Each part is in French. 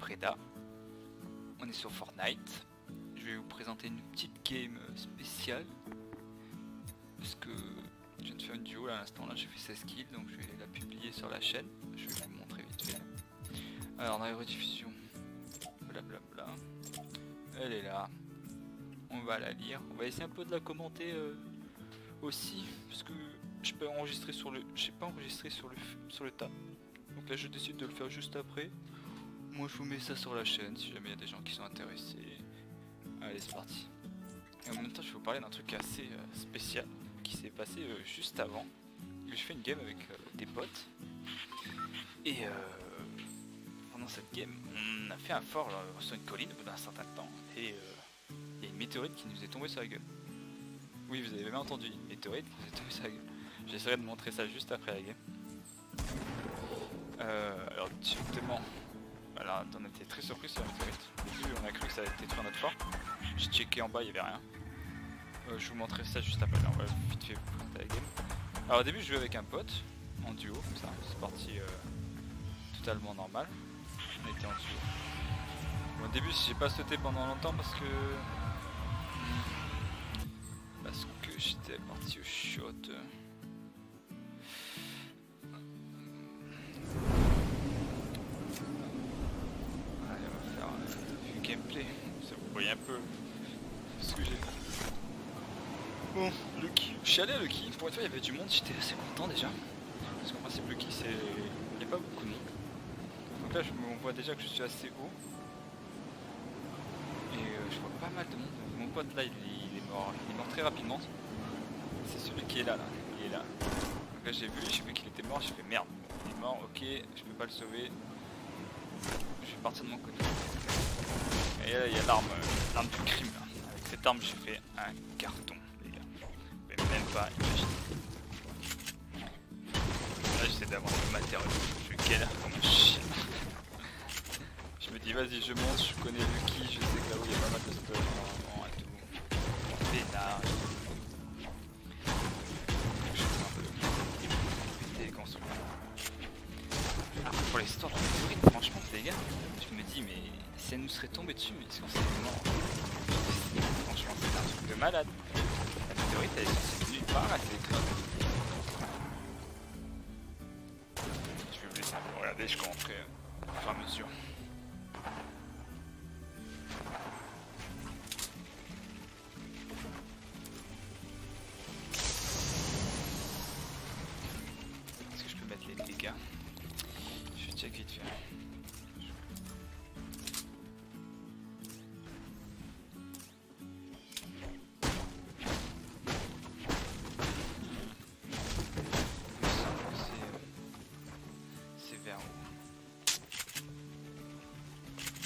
Freda. On est sur Fortnite. Je vais vous présenter une petite game spéciale. Parce que je viens de faire une duo là à l'instant, là j'ai fait 16 kills, donc je vais la publier sur la chaîne. Je vais vous montrer vite fait. Alors dans les rediffusions, blablabla, elle est là. On va la lire. On va essayer un peu de la commenter aussi, parce que je peux enregistrer sur le. J'ai pas enregistré sur le tas. Donc là je décide de le faire juste après. Moi je vous mets ça sur la chaîne si jamais il y a des gens qui sont intéressés. Allez c'est parti. Et en même temps je vais vous parler d'un truc assez spécial qui s'est passé juste avant. Je fais une game avec des potes. Et pendant cette game on a fait un fort sur une colline au bout d'un certain temps. Et il y a une météorite qui nous est tombée sur la gueule. Oui vous avez bien entendu, une météorite qui nous est tombée sur la gueule. J'essaierai de montrer ça juste après la game. Alors directement, voilà, on était très surpris sur la météorite. Au début on a cru que ça allait détruire notre fort. J'ai checké en bas, il n'y avait rien. Je vous montrerai ça juste après, là, on va vite fait vous présenter la game. Alors au début je jouais avec un pote, en duo, comme ça, c'est parti totalement normal. On était en duo. Bon, au début j'ai pas sauté pendant longtemps parce que j'étais parti au shot. Gameplay, ça vous voyez un peu ce que j'ai fait. Bon, Lucky, je suis allé à Lucky, pour une fois il y avait du monde, j'étais assez content déjà. Parce qu'en principe Lucky c'est. Il n'y a pas beaucoup de monde. Donc là on voit déjà que je suis assez haut. Et je vois pas mal de monde. Mon pote là il est mort très rapidement. C'est celui qui est là, il est là. Donc là j'ai vu qu'il était mort, j'ai fait merde. Il est mort, ok, je peux pas le sauver. Je vais partir de mon côté. Et là il y a l'arme du crime là. Avec cette arme j'ai fait un carton les gars. Vous pouvez même pas imaginer. Là j'essaie d'avoir le matériel. Je galère comme un chien. Je me dis vas-y je monte, je connais Lucky, je sais que là où il y a pas mal de stuff normalement et tout. Pénard. Je fais un peu de construire. Alors pour l'histoire de la météorite, franchement les gars, je me dis mais si elle nous serait tombée dessus, mais est-ce qu'on serait mort? Franchement c'est un truc de malade. La météorite elle est sortie de nulle part, elle s'est éclatée. Je vais vous laisser un peu regarder, je commenterai au fur et à mesure. Est-ce que je peux mettre les dégâts? Je vais check vite fait.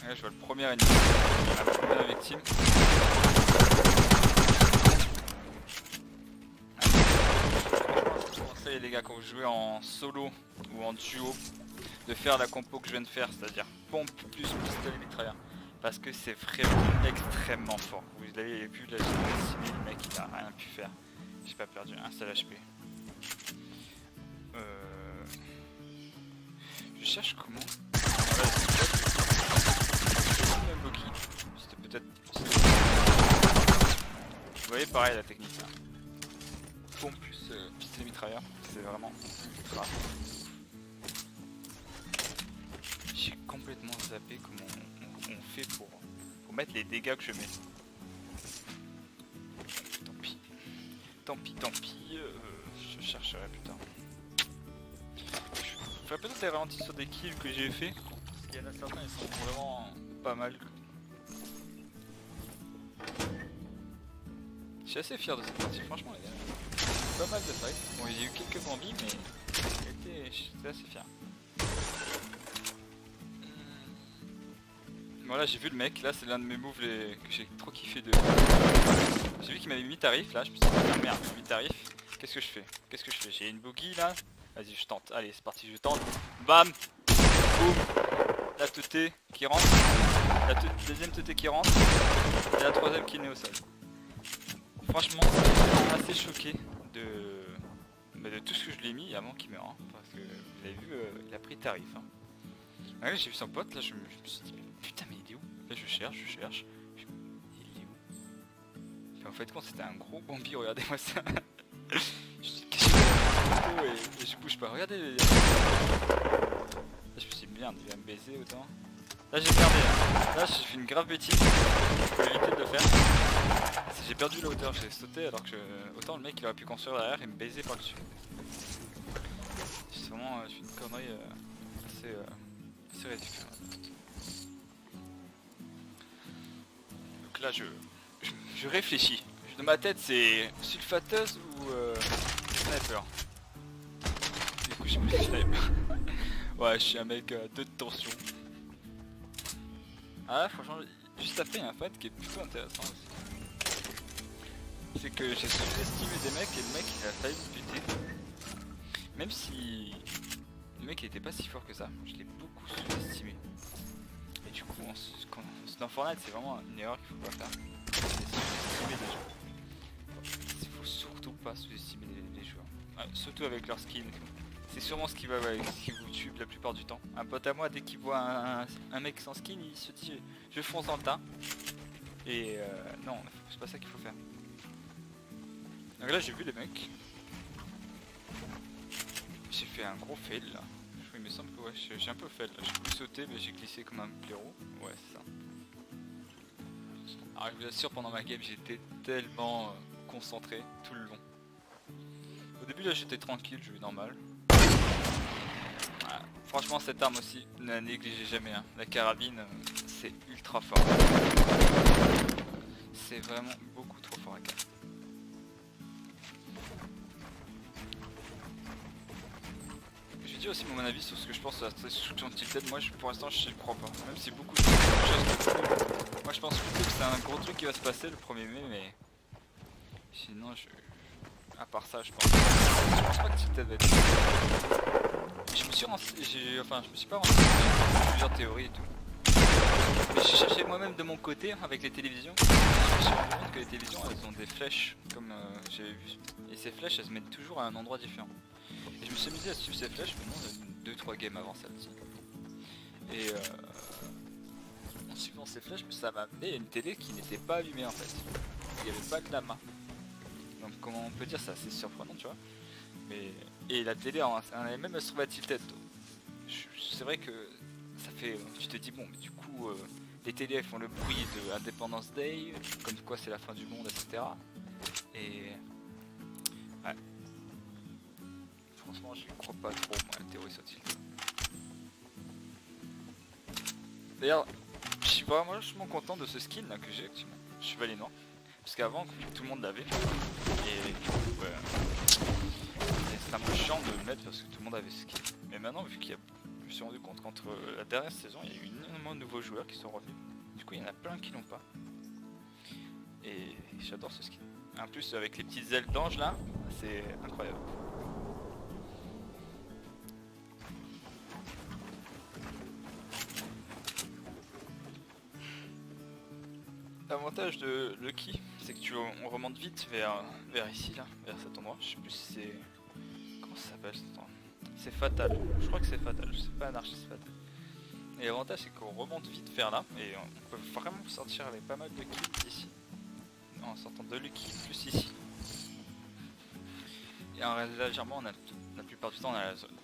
Là je vois le premier ennemi, la première victime. Je vous conseille les gars quand vous jouez en solo ou en duo de faire la compo que je viens de faire, c'est-à-dire pompe plus pistolet mitrailleur. Parce que c'est vraiment extrêmement fort. Vous l'avez vu là, j'ai décimé, le mec il a rien pu faire. J'ai pas perdu un seul HP. Je cherche comment. C'était peut-être. Vous voyez pareil la technique là. Pompe plus pistolet mitrailleur, c'est vraiment ultra. J'ai complètement zappé comment on fait pour mettre les dégâts que je mets. Tant pis, je chercherai plus tard. Je ferai peut-être des ralentis sur des kills que j'ai fait. Il y en a certains, ils sont vraiment pas mal. Je suis assez fier de cette partie, franchement les gars. Pas mal de fights. Bon, il y a eu quelques zombies, mais j'étais assez fier. Voilà, j'ai vu le mec, là c'est l'un de mes moves que j'ai trop kiffé de. J'ai vu qu'il m'avait mis tarif, là je me suis dit ah, merde, il m'a mis tarif. Qu'est-ce que je fais? J'ai une boogie là. Vas-y, je tente. Allez, c'est parti, je tente. Bam! Boum! La TT qui rentre. La deuxième TT qui rentre. Et la troisième qui est au sol. Franchement, je suis assez choqué de tout ce que je lui ai mis avant qu'il meure. Hein, parce que vous avez vu, il a pris tarif. Hein. Ah ouais, j'ai vu son pote là, je me suis dit putain mais il est où? Là je cherche, il est où? Puis en fait quand c'était un gros bombi, regardez-moi ça. Je suis caché dans la photo et je bouge pas, regardez. Là je me suis dit merde, il va me baiser autant. Là j'ai perdu là j'ai fait une grave bêtise, je peux éviter de le faire. J'ai perdu la hauteur, j'ai sauté alors que autant le mec il aurait pu construire derrière et me baiser par dessus. C'est vraiment je fais une connerie assez ridicule. Donc là je réfléchis. Dans ma tête c'est sulfateuse ou sniper. Du coup j'ai pris le sniper. Ouais je suis un mec 2 de tension. Ah franchement juste après il y a un fight qui est plutôt intéressant aussi. C'est que j'ai sous-estimé des mecs et le mec il a failli me buter. Même si le mec il était pas si fort que ça, je l'ai beaucoup sous-estimé. Et du coup dans Fortnite c'est vraiment une erreur qu'il faut pas faire. Sous-estimer des gens. Il faut surtout pas sous-estimer les joueurs. Ouais, surtout avec leur skin et tout. C'est sûrement ce qui vous tue la plupart du temps. Un pote à moi dès qu'il voit un mec sans skin il se dit je fonce dans le tas. Et non, c'est pas ça qu'il faut faire. Donc là j'ai vu les mecs. J'ai fait un gros fail là. Il me semble que ouais, j'ai un peu fail là. J'ai voulu sauter mais j'ai glissé comme un blaireau. Ouais c'est ça. Alors je vous assure pendant ma game j'étais tellement concentré tout le long. Au début là j'étais tranquille, je jouais normal. Voilà. Franchement cette arme aussi, ne la négligez jamais. Hein. La carabine c'est ultra fort. C'est vraiment beaucoup trop fort à carabine. Aussi mon avis sur ce que je pense de la destruction de Tilted. Moi pour l'instant je ne crois pas, même si beaucoup de choses. Moi je pense plutôt que c'est un gros truc qui va se passer le 1er mai, mais sinon à part ça je pense pas que Tilted va être. Je me suis je me suis pas renseigné sur plusieurs théories et tout, mais j'ai cherché moi-même de mon côté avec les télévisions. Je me suis rendu compte que les télévisions elles ont des flèches comme j'avais vu, et ces flèches elles se mettent toujours à un endroit différent. Et je me suis mis à suivre ces flèches pendant 2-3 games avant celle-ci. Et en suivant ces flèches, ça m'a amené à une télé qui n'était pas allumée en fait. Il n'y avait pas que la main. Donc comment on peut dire ça, c'est surprenant tu vois. Mais et la télé elle se trouve à tilted. C'est vrai que ça fait. Tu te dis bon mais du coup les télés elles font le bruit de Independence Day, comme quoi c'est la fin du monde, etc. Et ouais. Franchement, je crois pas trop, moi, la théorie soit-il. D'ailleurs, je suis vraiment content de ce skin là que j'ai actuellement. Chevalier noir. Parce qu'avant, tout le monde l'avait. Et ouais. C'est un peu chiant de le mettre parce que tout le monde avait ce skin. Mais maintenant, vu qu'il y a. Je me suis rendu compte qu'entre la dernière saison, il y a eu énormément de nouveaux joueurs qui sont revenus. Du coup, il y en a plein qui l'ont pas. Et j'adore ce skin. En plus, avec les petites ailes d'ange là, c'est incroyable. L'avantage de Lucky, c'est que on remonte vite vers ici là, vers cet endroit. Je sais plus si c'est. Comment ça s'appelle cet endroit? C'est Fatal. Je crois que c'est Fatal, je sais pas anarchiste, c'est Fatal. Et l'avantage c'est qu'on remonte vite vers là et on peut vraiment sortir avec pas mal de kills ici. En sortant de Lucky plus ici. Et en légèrement on a la plupart du temps on a la zone.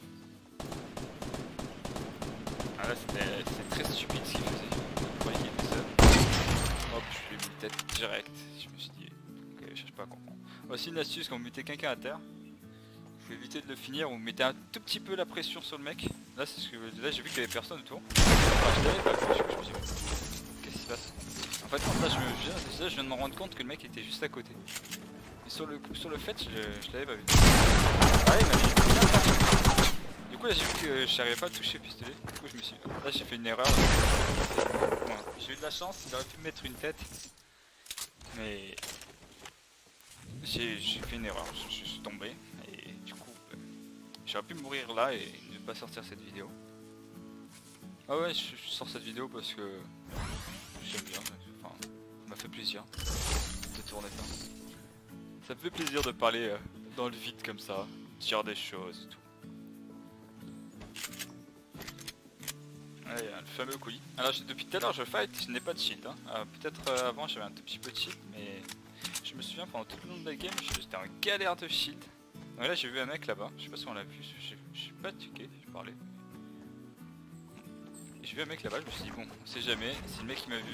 Ah là c'est très stupide ce qu'il faisait. Vous voyez qu'il y a des zones. Hop, je lui ai mis tête direct. Je me suis dit, ok, je cherche pas à comprendre. Aussi une astuce, quand vous mettez quelqu'un à terre, faut éviter de le finir, vous mettez un tout petit peu la pression sur le mec. Là, c'est ce que là j'ai vu qu'il y avait personne autour. Enfin, je l'avais pas vu, je me suis dit, qu'est-ce qui se passe? En fait, là, je viens de me rendre compte que le mec était juste à côté. Et sur le fait, je l'avais pas vu. Ah, il m'a dit, du coup, là, j'ai vu que j'arrivais pas à toucher le pistolet. Du coup, je me suis dit, là, j'ai fait une erreur. Bon, j'ai eu de la chance, il aurait pu me mettre une tête. Mais j'ai fait une erreur, je suis tombé. Et du coup, j'aurais pu mourir là et ne pas sortir cette vidéo. Ah ouais, je sors cette vidéo parce que j'aime bien. Enfin, ça m'a fait plaisir de tourner ça. Ça me fait plaisir de parler dans le vide comme ça, dire des choses et tout. Ouais, le fameux colis. Alors depuis tout à l'heure je fight, je n'ai pas de shield. Hein. Peut-être avant j'avais un tout petit peu de shield, mais je me souviens pendant tout le long de la game j'étais en galère de shield. Donc là j'ai vu un mec là-bas, je sais pas si on l'a vu, je suis pas checké, je parlais. J'ai vu un mec là-bas, je me suis dit bon, on sait jamais, si le mec il m'a vu.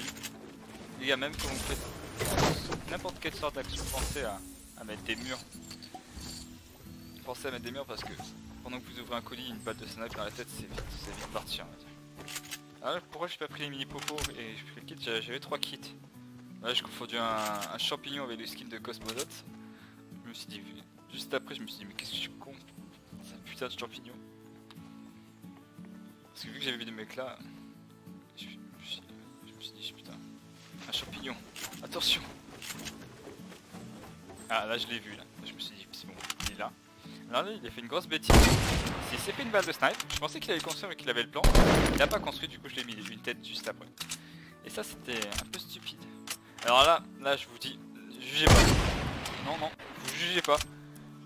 Les gars, même quand vous faites n'importe quelle sorte d'action, pensez à mettre des murs. Pensez à mettre des murs parce que pendant que vous ouvrez un colis, une balle de sniper dans la tête, c'est vite parti, on va dire. Alors pourquoi j'ai pas pris les mini popos et j'ai pris le kit? J'avais 3 kits. Là j'ai confondu un champignon avec le skin de Cosmonaut. Je me suis dit, juste après je me suis dit mais qu'est-ce que je suis con, c'est un putain de champignon. Parce que vu que j'avais vu des mecs là, je me suis dit putain, un champignon, attention. Ah là je l'ai vu là, je me suis dit c'est bon, il est là. Alors là il a fait une grosse bêtise. Il s'est fait une balle de snipe, je pensais qu'il allait construire et qu'il avait le plan. Il n'a pas construit, du coup je l'ai mis une tête juste après. Et ça c'était un peu stupide. Alors là je vous dis, jugez pas. Non, vous jugez pas.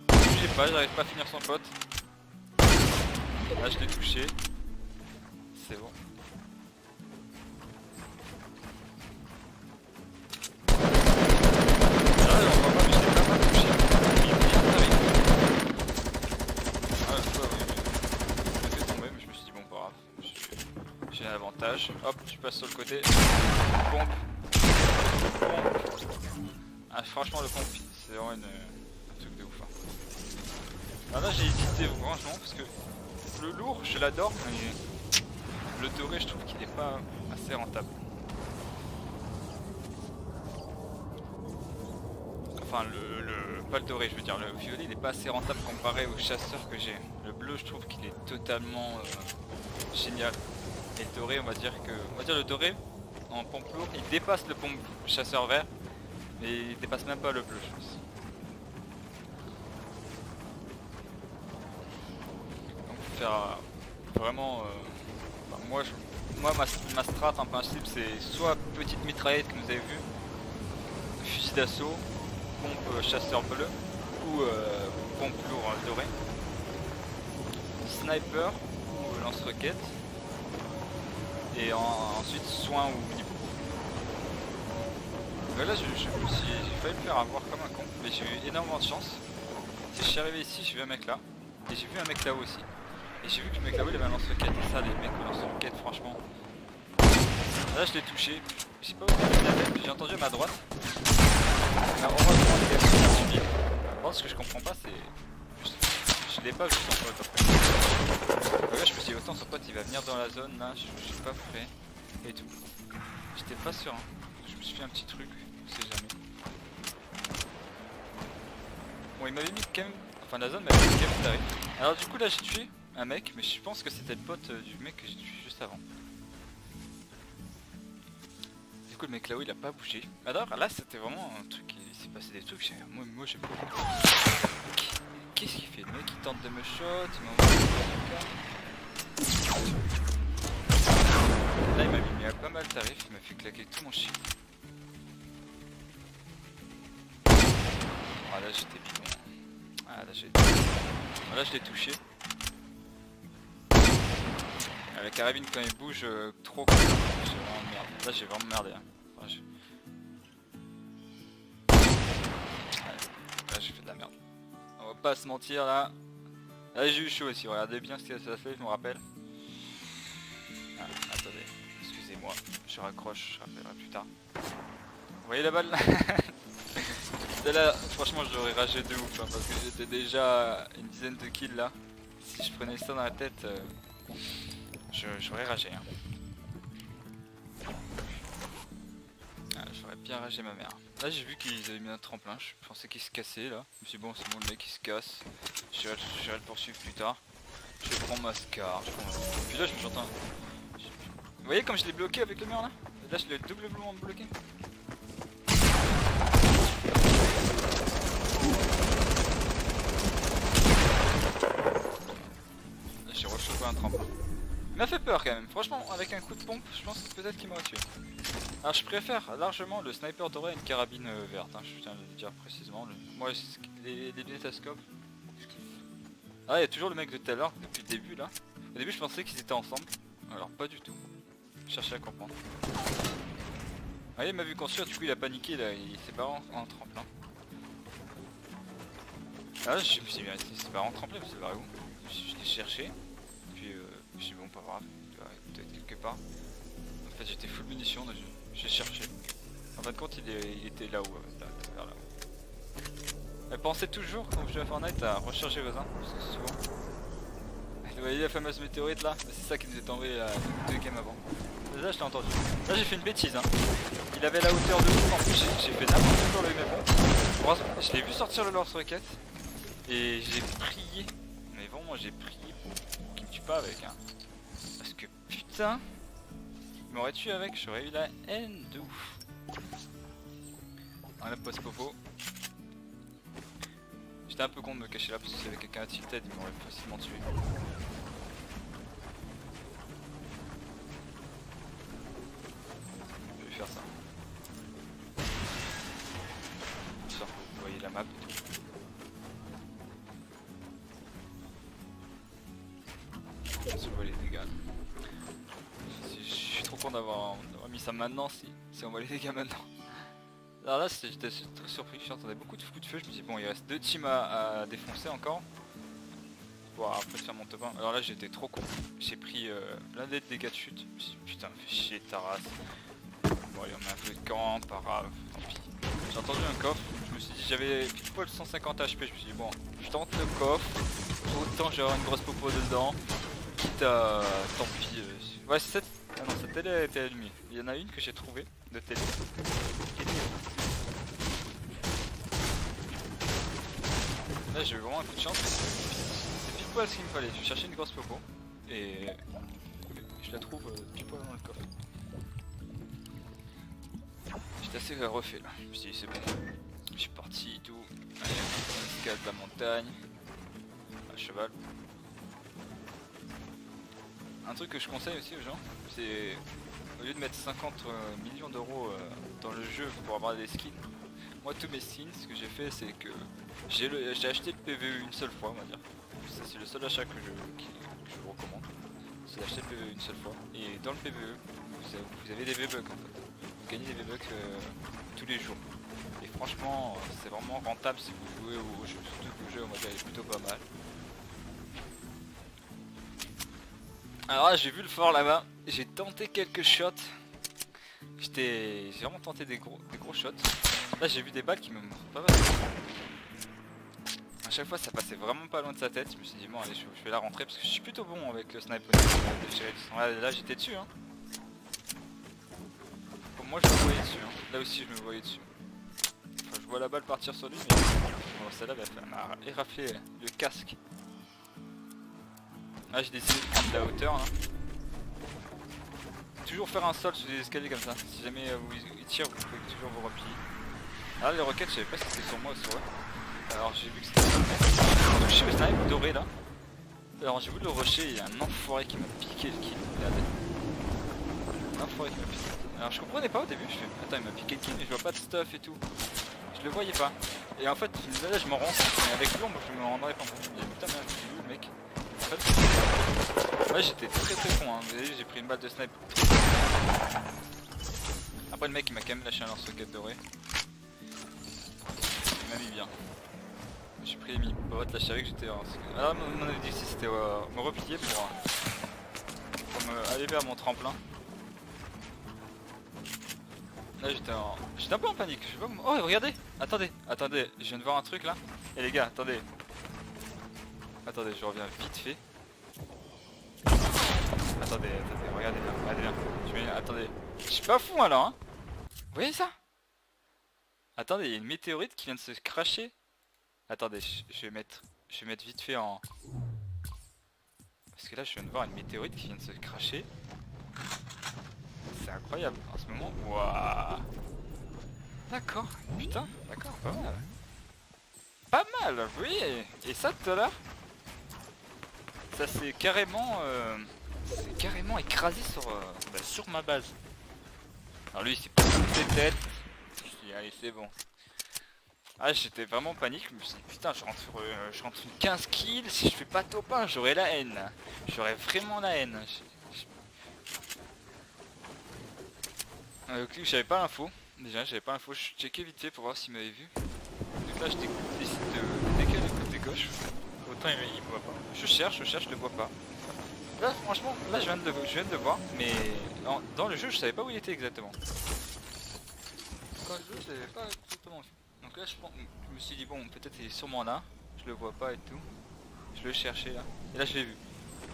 Vous jugez pas, j'arrive pas à finir son pote. Là je l'ai touché. C'est bon. J'ai un avantage, hop, tu passes sur le côté, pompe, Ah, franchement le pompe, c'est vraiment un truc de ouf. Hein. Alors là j'ai hésité franchement parce que le lourd je l'adore, mais le doré je trouve qu'il est pas assez rentable. Enfin pas le doré je veux dire, le violet il est pas assez rentable comparé au chasseur que j'ai. Le bleu je trouve qu'il est totalement génial. Et le doré on va dire le doré en pompe lourd il dépasse le pompe chasseur vert, mais il dépasse même pas le bleu je pense. Donc faut faire vraiment moi ma strat en principe c'est soit petite mitraillette que vous avez vu, fusil d'assaut, pompe chasseur bleu ou pompe lourd doré, sniper ou lance-roquette et ensuite soin ou niveau. Là j'ai failli me faire avoir comme un con, mais j'ai eu énormément de chance. Et je suis arrivé ici, j'ai vu un mec là, et j'ai vu un mec là-haut aussi. Et j'ai vu que le mec là-haut il avait un lance-roquette, et ça les mecs au lance-roquette franchement. Là je l'ai touché, je sais pas où il avait, puis j'ai entendu à ma droite. Mais heureusement il a suivi. Par contre ce que je comprends pas c'est... Je l'ai pas vu son pote après. Là je me suis dit autant son pote il va venir dans la zone là, je suis pas prêt. Et tout. J'étais pas sûr hein. Je me suis fait un petit truc, on sait jamais. Bon il m'avait mis quand même... Enfin la zone m'avait mis quand même tarif. Alors du coup là j'ai tué un mec, mais je pense que c'était le pote du mec que j'ai tué juste avant. Du coup le mec là-haut il a pas bougé. Alors là c'était vraiment un truc, il s'est passé des trucs, moi j'ai pas... Qu'est-ce qu'il fait? Le mec il tente de me shot, il m'envoie là il m'a mis à pas mal de tarif, il m'a fait claquer tout mon shield. Ah là j'étais bidon. Ah là j'ai... Ah, là je l'ai touché. Ah, la carabine quand il bouge trop, j'ai vraiment merdé. Là j'ai vraiment merdé. Hein. Enfin, là j'ai fait de la merde. On va pas se mentir là. Là j'ai eu chaud aussi, regardez bien ce que ça fait, je me rappelle. Ah, attendez, excusez-moi, je raccroche, je rappellerai plus tard. Vous voyez la balle là? Là, franchement je l'aurais ragé de ouf hein, parce que j'étais déjà une dizaine de kills là. Si je prenais ça dans la tête, j'aurais ragé. Hein. Ah, j'aurais bien ragé ma mère. Là j'ai vu qu'ils avaient mis un tremplin, je pensais qu'il se cassait là. Je me suis dit bon c'est bon le mec il se casse, j'irai le poursuivre plus tard. Je prends ma scar, Puis là je me suis entendu. Vous voyez comme je l'ai bloqué avec le mur là? Là je l'ai doublement bloqué. Là j'ai rechopé un tremplin. Il m'a fait peur quand même, franchement avec un coup de pompe je pense que peut-être qu'il m'aurait tué. Alors je préfère largement le sniper doré à une carabine verte, hein, je tiens à le dire précisément. Moi les métascopes. Ah il y a toujours le mec de tout à l'heure depuis le début là. Au début je pensais qu'ils étaient ensemble. Alors pas du tout. Je cherchais à comprendre. Ah, il m'a vu construire, du coup il a paniqué là, il s'est barré en tremplin. Ah je me suis dit c'est barré en tremplin, mais c'est barré où? Je l'ai cherché, puis je me suis dit bon pas grave, il doit être quelque part. En fait j'étais full munitions, donc j'ai cherché. En fin de compte il était là-haut, vers là-haut. Elle pensait toujours quand je jouais à Fortnite à recharger vos armes, parce que souvent. Vous voyez la fameuse météorite là? C'est ça qui nous est tombé deux games avant. Là je l'ai entendu. Là j'ai fait une bêtise hein. Il avait la hauteur de ouf, en plus j'ai fait n'importe quoi avec mes bombes. Je l'ai vu sortir le lance-roquette. Et j'ai prié. Mais bon moi j'ai prié pour qu'il me tue pas avec hein. Parce que putain, il m'aurait tué avec, j'aurais eu la haine de ouf. Un post popo. J'étais un peu con de me cacher là parce que s'il y avait quelqu'un à tilted il m'aurait facilement tué. Je vais faire ça. Vous voyez la map et tout. Si on voit les dégâts. Je suis trop content d'avoir mis ça maintenant si on voit les dégâts maintenant. Alors là j'étais très surpris, j'entendais beaucoup de coups de feu, je me dis bon il reste 2 teams à défoncer encore. Pour après faire mon top 1. Alors là j'étais trop con, j'ai pris plein de dégâts de chute, je me suis dit putain fais chier ta race. Bon allez on met un peu de camp, pas grave, tant pis. J'ai entendu un coffre, je me suis dit j'avais pile poil 150 HP, je me suis dit bon je tente le coffre, autant j'ai avoir une grosse popo dedans, quitte à tant pis. Ouais cette... Ah non cette télé a été allumée, il y en a une que j'ai trouvée de télé. Là j'ai eu vraiment un coup de chance, c'est pile poil ce qu'il me fallait, je cherchais une grosse popo et je la trouve pile poil dans le coffre. J'étais assez refait là, je me suis dit c'est bon, je suis parti et tout, allez on escalade la montagne, à cheval. Un truc que je conseille aussi aux gens, c'est au lieu de mettre 50 millions d'euros dans le jeu pour avoir des skins, moi tous mes skins ce que j'ai fait c'est que j'ai acheté le PVE une seule fois on va dire. Ça c'est le seul achat que je vous recommande. C'est d'acheter le PVE une seule fois. Et dans le PVE vous avez des V-Bucks en fait. Vous gagnez des V-Bucks tous les jours. Et franchement c'est vraiment rentable si vous jouez au jeu. Surtout que le jeu on va dire est plutôt pas mal. Alors là j'ai vu le fort là-bas. J'ai tenté quelques shots. J'ai vraiment tenté des gros shots. Là j'ai vu des balles qui me montrent pas mal. A chaque fois ça passait vraiment pas loin de sa tête. Je me suis dit bon allez je vais la rentrer parce que je suis plutôt bon avec le sniper. Là j'étais dessus hein. Pour moi je me voyais dessus hein. Là aussi je me voyais dessus. Enfin je vois la balle partir sur lui mais bon, celle-là elle m'a éraflé le casque. Là j'ai décidé de prendre de la hauteur là. Toujours faire un sol sur des escaliers comme ça. Si jamais il tire vous pouvez toujours vous replier. Là les roquettes je savais pas si c'était sur moi ou sur eux. Alors j'ai vu que c'était j'ai touché le snipe doré là. Alors j'ai voulu le rusher, il y a un enfoiré qui m'a piqué le kill. Regardez. Un enfoiré qui m'a piqué. Alors je comprenais pas au début, je fais attends il m'a piqué le kill mais je vois pas de stuff et tout. Je le voyais pas. Et en fait là je m'en rends mais avec l'ombre je me rendrais pas compte. Je me dis putain merde j'ai vu le mec. En fait ouais j'étais très con hein. Vous voyez j'ai pris une balle de snipe. Après le mec il m'a quand même lâché un lance-roquette doré. Il m'a mis bien. J'ai pris mes potes, là je savais que j'étais en... Alors mon objectif c'était me replier pour aller vers mon tremplin. Là j'étais un peu en panique, je sais pas comment... Oh regardez, attendez, je viens de voir un truc là. Et les gars, attendez, je reviens vite fait. Attendez, regardez là. Attendez, je suis pas fou alors hein. Vous voyez ça? Attendez, il y a une météorite qui vient de se cracher. Attendez, je vais mettre vite fait en... Parce que là je viens de voir une météorite qui vient de se cracher. C'est incroyable en ce moment. Waouh. D'accord, putain, d'accord, pas mal. Pas mal, oui. Et ça tout à l'heure, ça s'est carrément écrasé sur ma base. Alors lui il s'est pris ses têtes. Je dis allez c'est bon. Ah j'étais vraiment en panique, je me suis dit putain je rentre une 15 kills, si je fais pas top 1 j'aurais la haine. J'aurais vraiment la haine. Click, j'avais pas l'info. Déjà, j'avais pas l'info. Je checkais vite fait pour voir s'il m'avait vu. Donc là, je décide de décaler côté gauche. Autant il me voit pas. Je cherche, je le vois pas. Là, franchement, là, je viens de le voir, mais dans le jeu, je savais pas où il était exactement. Dans le jeu, je savais pas exactement. Donc là, je me suis dit, bon, peut-être il est sûrement là. Je le vois pas et tout. Je le cherchais là. Et là, je l'ai vu.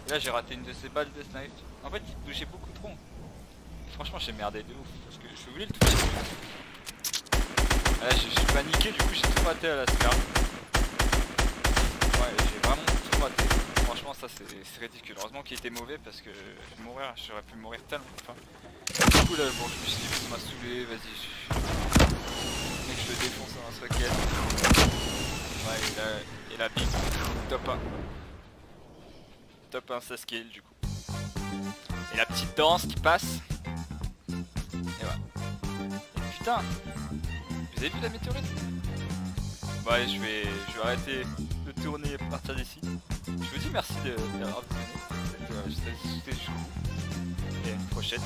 Et là, j'ai raté une de ces balles de snipe. En fait, il touchait beaucoup trop. Et franchement, j'ai merdé de ouf. Parce que je voulais le toucher. Là, je suis paniqué, du coup, j'ai tout raté à la scar. Ouais, j'ai vraiment tout raté. Franchement, ça, c'est ridicule. Heureusement qu'il était mauvais parce que j'aurais pu mourir tellement. Enfin, du coup, là, bon, je me suis dit, ça m'a saoulé, vas-y. Mec, je le défonce dans un socket. Ouais, il a bim. Top 1. Top 1, 16 kills, du coup. Et la petite danse qui passe. Et voilà. Et putain, vous avez vu la météorite? Bon allez, je vais arrêter de tourner et partir d'ici. Je vous dis merci d'avoir visionné. C'était jusqu'au bout. Et à une prochaine.